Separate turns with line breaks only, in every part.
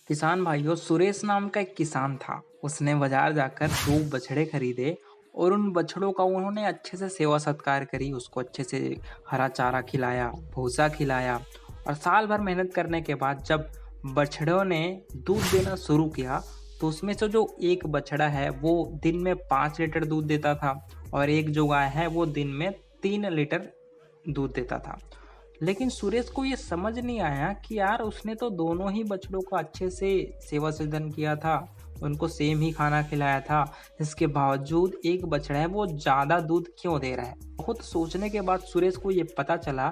किसान भाइयों, सुरेश नाम का एक किसान था। उसने बाजार जाकर दो बछड़े खरीदे और उन बछड़ों का उन्होंने अच्छे से सेवा सत्कार करी। उसको अच्छे से हरा चारा खिलाया, भूसा खिलाया और साल भर मेहनत करने के बाद जब बछड़ों ने दूध देना शुरू किया तो उसमें से जो एक बछड़ा है वो दिन में 5 लीटर दूध देता था और एक जो गाय है वो दिन में 3 लीटर दूध देता था। लेकिन सुरेश को ये समझ नहीं आया कि यार उसने तो दोनों ही बछड़ों का अच्छे से सेवा सदन किया था, उनको सेम ही खाना खिलाया था। इसके बावजूद एक बछड़ा है वो ज़्यादा दूध क्यों दे रहा है। बहुत सोचने के बाद सुरेश को ये पता चला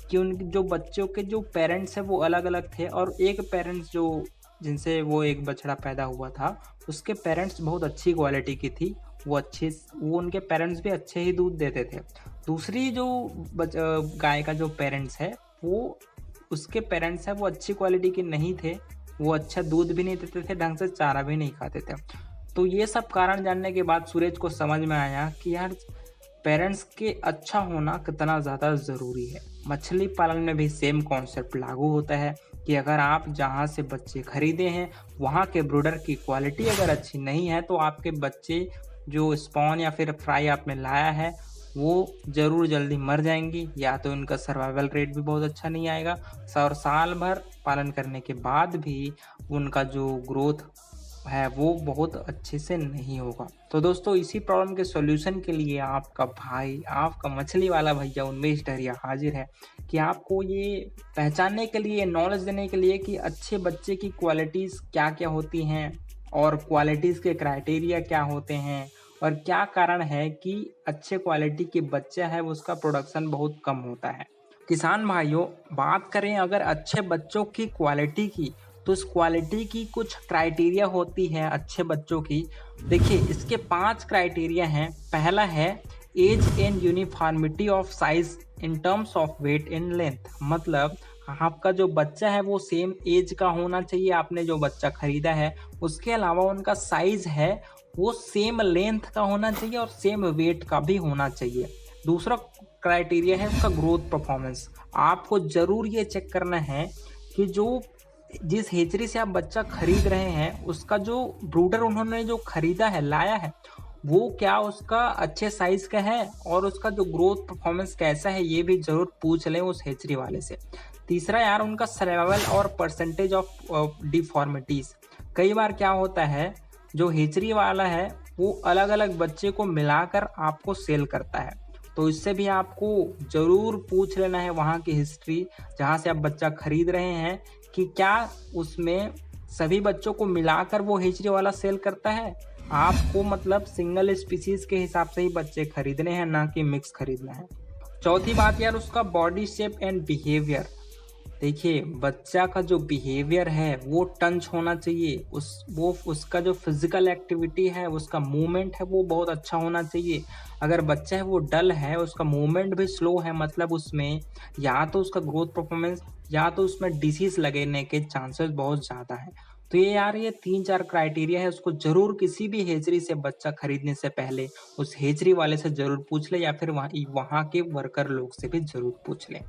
कि उन जो बच्चों के जो पेरेंट्स हैं वो अलग अलग थे और एक पेरेंट्स जो जिनसे वो एक बछड़ा पैदा हुआ था उसके पेरेंट्स बहुत अच्छी क्वालिटी की थी। वो उनके पेरेंट्स भी अच्छे ही दूध देते थे। दूसरी जो गाय का जो पेरेंट्स है वो उसके पेरेंट्स है वो अच्छी क्वालिटी के नहीं थे। वो अच्छा दूध भी नहीं देते थे, ढंग से चारा भी नहीं खाते थे। तो ये सब कारण जानने के बाद सूरज को समझ में आया कि यार पेरेंट्स के अच्छा होना कितना ज़्यादा ज़रूरी है। मछली पालन में भी सेम कॉन्सेप्ट लागू होता है कि अगर आप जहाँ से बच्चे खरीदे हैं वहाँ के ब्रूडर की क्वालिटी अगर अच्छी नहीं है तो आपके बच्चे जो स्पॉन या फिर फ्राई आपने लाया है वो ज़रूर जल्दी मर जाएंगी, या तो इनका सर्वाइवल रेट भी बहुत अच्छा नहीं आएगा और साल भर पालन करने के बाद भी उनका जो ग्रोथ है वो बहुत अच्छे से नहीं होगा। तो दोस्तों, इसी प्रॉब्लम के सॉल्यूशन के लिए आपका भाई, आपका मछली वाला भैया उन्मेश डहरिया हाजिर है कि आपको ये पहचानने के लिए, नॉलेज देने के लिए कि अच्छे बच्चे की क्वालिटीज़ क्या क्या होती हैं और क्वालिटीज़ के क्राइटेरिया क्या होते हैं और क्या कारण है कि अच्छे क्वालिटी के बच्चा है उसका प्रोडक्शन बहुत कम होता है। किसान भाइयों, बात करें अगर अच्छे बच्चों की क्वालिटी की, तो इस क्वालिटी की कुछ क्राइटेरिया होती है अच्छे बच्चों की। देखिए, इसके 5 क्राइटेरिया हैं। पहला है age and uniformity of size in terms of weight and length. मतलब आपका जो बच्चा है वो सेम एज का होना चाहिए, आपने जो बच्चा खरीदा है। उसके अलावा उनका साइज है वो सेम लेंथ का होना चाहिए और सेम वेट का भी होना चाहिए। दूसरा क्राइटेरिया है उसका ग्रोथ परफॉर्मेंस। आपको ज़रूर ये चेक करना है कि जो जिस हेचरी से आप बच्चा खरीद रहे हैं उसका जो ब्रूडर उन्होंने जो खरीदा है, लाया है, वो क्या उसका अच्छे साइज का है और उसका जो ग्रोथ परफॉर्मेंस कैसा है ये भी जरूर पूछ लें उस हेचरी वाले से। तीसरा यार, उनका सर्वाइवल और परसेंटेज ऑफ डिफॉर्मिटीज। कई बार क्या होता है, जो हेचरी वाला है वो अलग अलग बच्चे को मिलाकर आपको सेल करता है, तो इससे भी आपको ज़रूर पूछ लेना है वहाँ की हिस्ट्री जहाँ से आप बच्चा खरीद रहे हैं कि क्या उसमें सभी बच्चों को मिलाकर वो हेचरी वाला सेल करता है। आपको मतलब सिंगल स्पीसीज के हिसाब से ही बच्चे खरीदने हैं, ना कि मिक्स खरीदना है। चौथी बात यार, उसका बॉडी शेप एंड बिहेवियर। देखिए, बच्चा का जो बिहेवियर है वो टंच होना चाहिए। उसका जो फिजिकल एक्टिविटी है, उसका मूवमेंट है वो बहुत अच्छा होना चाहिए। अगर बच्चा है वो डल है, उसका मूवमेंट भी स्लो है, मतलब उसमें या तो उसका ग्रोथ परफॉर्मेंस या तो उसमें डिसीज लगने के चांसेस बहुत ज़्यादा है। तो ये यार, ये 3-4 क्राइटेरिया है, उसको जरूर किसी भी हेचरी से बच्चा खरीदने से पहले उस हेचरी वाले से जरूर पूछ ले या फिर वहाँ के वर्कर लोग से भी जरूर पूछ ले।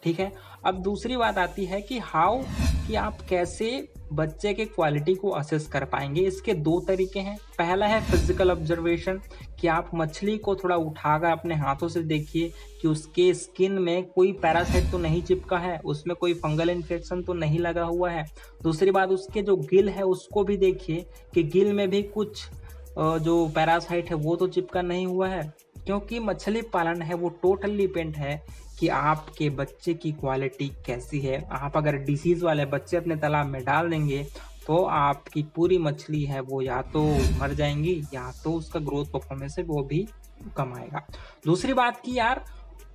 ठीक है। अब दूसरी बात आती है कि हाउ, कि आप कैसे बच्चे के क्वालिटी को असेस कर पाएंगे। इसके 2 तरीके हैं। पहला है फिजिकल ऑब्जर्वेशन, कि आप मछली को थोड़ा उठाकर अपने हाथों से देखिए कि उसके स्किन में कोई पैरासाइट तो नहीं चिपका है, उसमें कोई फंगल इन्फेक्शन तो नहीं लगा हुआ है। दूसरी बात, उसके जो गिल है उसको भी देखिए कि गिल में भी कुछ जो पैरासाइट है वो तो चिपका नहीं हुआ है। क्योंकि मछली पालन है वो टोटल डिपेंड है कि आपके बच्चे की क्वालिटी कैसी है। आप अगर डिसीज वाले बच्चे अपने तालाब में डाल देंगे तो आपकी पूरी मछली है वो या तो मर जाएंगी या तो उसका ग्रोथ परफॉर्मेंस है वो भी कम आएगा। दूसरी बात की यार,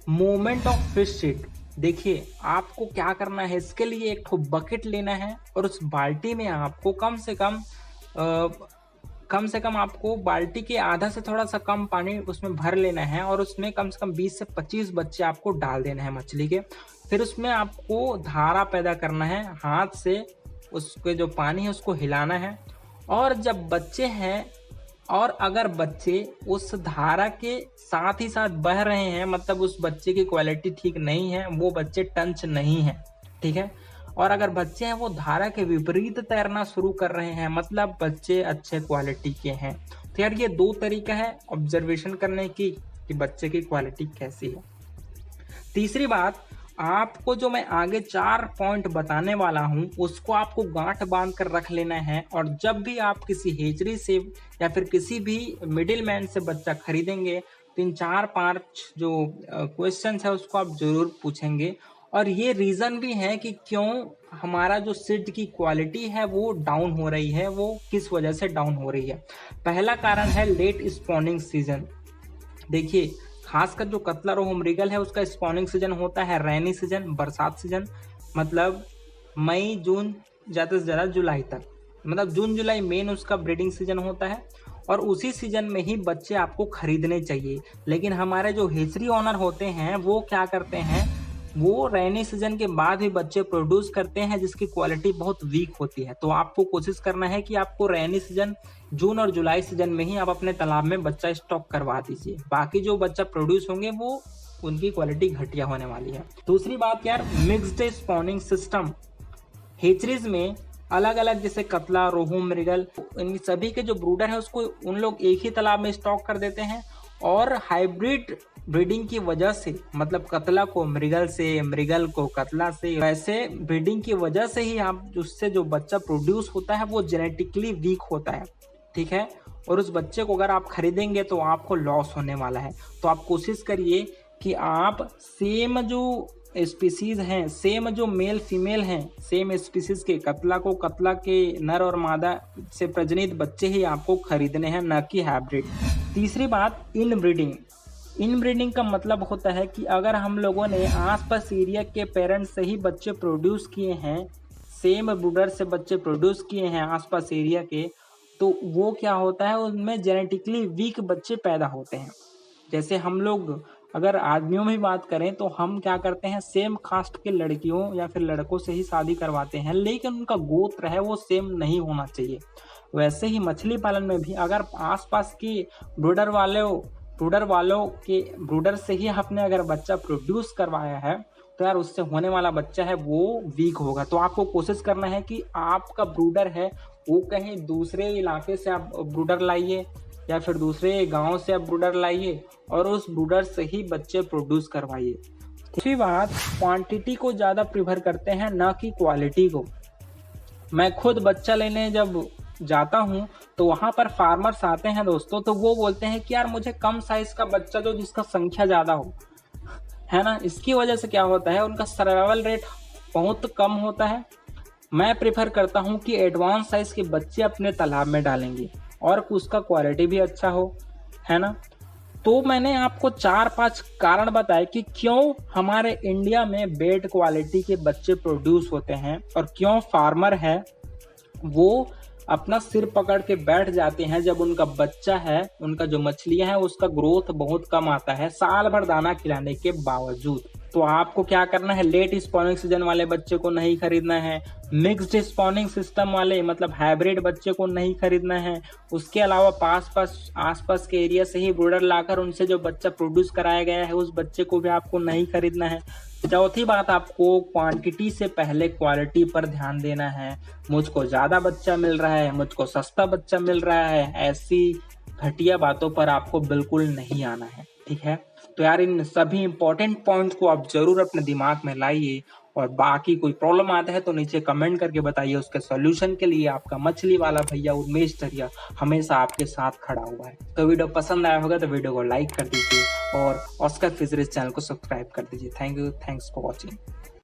मूवमेंट ऑफ फिश सीड। देखिए, आपको क्या करना है, इसके लिए एक ठो बकेट लेना है और उस बाल्टी में आपको कम से कम आपको बाल्टी के आधा से थोड़ा सा कम पानी उसमें भर लेना है और उसमें कम से कम 20 से 25 बच्चे आपको डाल देना है मछली के। फिर उसमें आपको धारा पैदा करना है, हाथ से उसके जो पानी है उसको हिलाना है। और जब बच्चे हैं और अगर बच्चे उस धारा के साथ ही साथ बह रहे हैं, मतलब उस बच्चे की क्वालिटी ठीक नहीं है, वो बच्चे टंच नहीं है। ठीक है। और अगर बच्चे हैं वो धारा के विपरीत तैरना शुरू कर रहे हैं, मतलब बच्चे अच्छे क्वालिटी के हैं। तो यार ये 2 तरीका है ऑब्जर्वेशन करने की कि बच्चे की क्वालिटी कैसी है। तीसरी बात, आपको जो मैं आगे 4 पॉइंट बताने वाला हूं उसको आपको गांठ बांध कर रख लेना है, और जब भी आप किसी हेचरी से या फिर किसी भी मिडिल मैन से बच्चा खरीदेंगे तो इन 4-5 जो क्वेश्चन है उसको आप जरूर पूछेंगे। और ये रीजन भी है कि क्यों हमारा जो सीड की क्वालिटी है वो डाउन हो रही है, वो किस वजह से डाउन हो रही है। पहला कारण है लेट स्पॉनिंग सीजन। देखिए, खासकर जो कतला रोहू मृगल है उसका स्पॉनिंग सीजन होता है रेनी सीजन, बरसात सीजन, मतलब मई जून ज्यादा से ज्यादा जुलाई तक, मतलब जून जुलाई मेन उसका ब्रीडिंग सीजन होता है, और उसी सीजन में ही बच्चे आपको खरीदने चाहिए। लेकिन हमारे जो हेचरी ओनर होते हैं वो क्या करते हैं, वो रेनी सीजन के बाद भी बच्चे प्रोड्यूस करते हैं जिसकी क्वालिटी बहुत वीक होती है। तो आपको कोशिश करना है कि आपको रेनी सीजन जून और जुलाई सीजन में ही आप अपने तालाब में बच्चा स्टॉक करवा दीजिए। बाकी जो बच्चा प्रोड्यूस होंगे वो उनकी क्वालिटी घटिया होने वाली है। दूसरी बात यार, मिक्स्ड स्पॉनिंग सिस्टम। हेचरीज में अलग अलग जैसे कतला रोहू मृगल, इन सभी के जो ब्रूडर है उसको उन लोग एक ही तालाब में स्टॉक कर देते हैं, और हाइब्रिड ब्रीडिंग की वजह से, मतलब कतला को मृगल से, मृगल को कतला से, वैसे ब्रीडिंग की वजह से ही आप उससे जो बच्चा प्रोड्यूस होता है वो जेनेटिकली वीक होता है, ठीक है। और उस बच्चे को अगर आप खरीदेंगे तो आपको लॉस होने वाला है। तो आप कोशिश करिए कि आप सेम जो स्पीसीज हैं, सेम जो मेल फीमेल हैं, सेम स्पीसीज के कतला को कतला के नर और मादा से प्रजनित बच्चे ही आपको खरीदने हैं, न कि हाइब्रिड। तीसरी बात, इनब्रीडिंग। इनब्रीडिंग का मतलब होता है कि अगर हम लोगों ने आसपास एरिया के पेरेंट्स से ही बच्चे प्रोड्यूस किए हैं, सेम ब्रूडर से बच्चे प्रोड्यूस किए हैं आसपास एरिया के, तो वो क्या होता है, उनमें जेनेटिकली वीक बच्चे पैदा होते हैं। जैसे हम लोग अगर आदमियों में बात करें तो हम क्या करते हैं, सेम कास्ट के लड़कियों या फिर लड़कों से ही शादी करवाते हैं, लेकिन उनका गोत्र है वो सेम नहीं होना चाहिए। वैसे ही मछली पालन में भी अगर आसपास की ब्रूडर वालों के ब्रूडर से ही आपने अगर बच्चा प्रोड्यूस करवाया है तो यार उससे होने वाला बच्चा है वो वीक होगा। तो आपको कोशिश करना है कि आपका ब्रूडर है वो कहीं दूसरे इलाके से आप ब्रूडर लाइए या फिर दूसरे गांव से आप ब्रूडर लाइए और उस ब्रूडर से ही बच्चे प्रोड्यूस करवाइए। दूसरी बात, क्वांटिटी को ज़्यादा प्रिफर करते हैं ना कि क्वालिटी को। मैं खुद बच्चा लेने जब जाता हूँ तो वहाँ पर फार्मर्स आते हैं दोस्तों, तो वो बोलते हैं कि यार मुझे कम साइज का बच्चा जो जिसका संख्या ज़्यादा हो, है ना। इसकी वजह से क्या होता है, उनका सर्वाइवल रेट बहुत कम होता है। मैं प्रेफर करता हूं कि एडवांस साइज के बच्चे अपने तालाब में डालेंगे और उसका क्वालिटी भी अच्छा हो, है ना। तो मैंने आपको 4-5 कारण बताए कि क्यों हमारे इंडिया में बेड क्वालिटी के बच्चे प्रोड्यूस होते हैं और क्यों फार्मर है वो अपना सिर पकड़ के बैठ जाते हैं जब उनका बच्चा है, उनका जो मछलियां है उसका ग्रोथ बहुत कम आता है साल भर दाना खिलाने के बावजूद। तो आपको क्या करना है, लेट स्पॉनिंग सीजन वाले बच्चे को नहीं खरीदना है, मिक्स्ड स्पॉनिंग सिस्टम वाले मतलब हाइब्रिड बच्चे को नहीं खरीदना है। उसके अलावा आसपास के एरिया से ही ब्रूडर लाकर उनसे जो बच्चा प्रोड्यूस कराया गया है उस बच्चे को भी आपको नहीं खरीदना है। चौथी बात, आपको क्वांटिटी से पहले क्वालिटी पर ध्यान देना है। मुझको ज्यादा बच्चा मिल रहा है, मुझको सस्ता बच्चा मिल रहा है, ऐसी घटिया बातों पर आपको बिल्कुल नहीं आना है, ठीक है। तो यार इन सभी इंपॉर्टेंट पॉइंट्स को आप जरूर अपने दिमाग में लाइए, और बाकी कोई प्रॉब्लम आता है तो नीचे कमेंट करके बताइए। उसके सॉल्यूशन के लिए आपका मछली वाला भैया उमेश दरिया हमेशा आपके साथ खड़ा हुआ है। तो वीडियो पसंद आया होगा तो वीडियो को लाइक कर दीजिए और ऑस्कर फिशरीज चैनल को सब्सक्राइब कर दीजिए। Thank you, thanks for watching.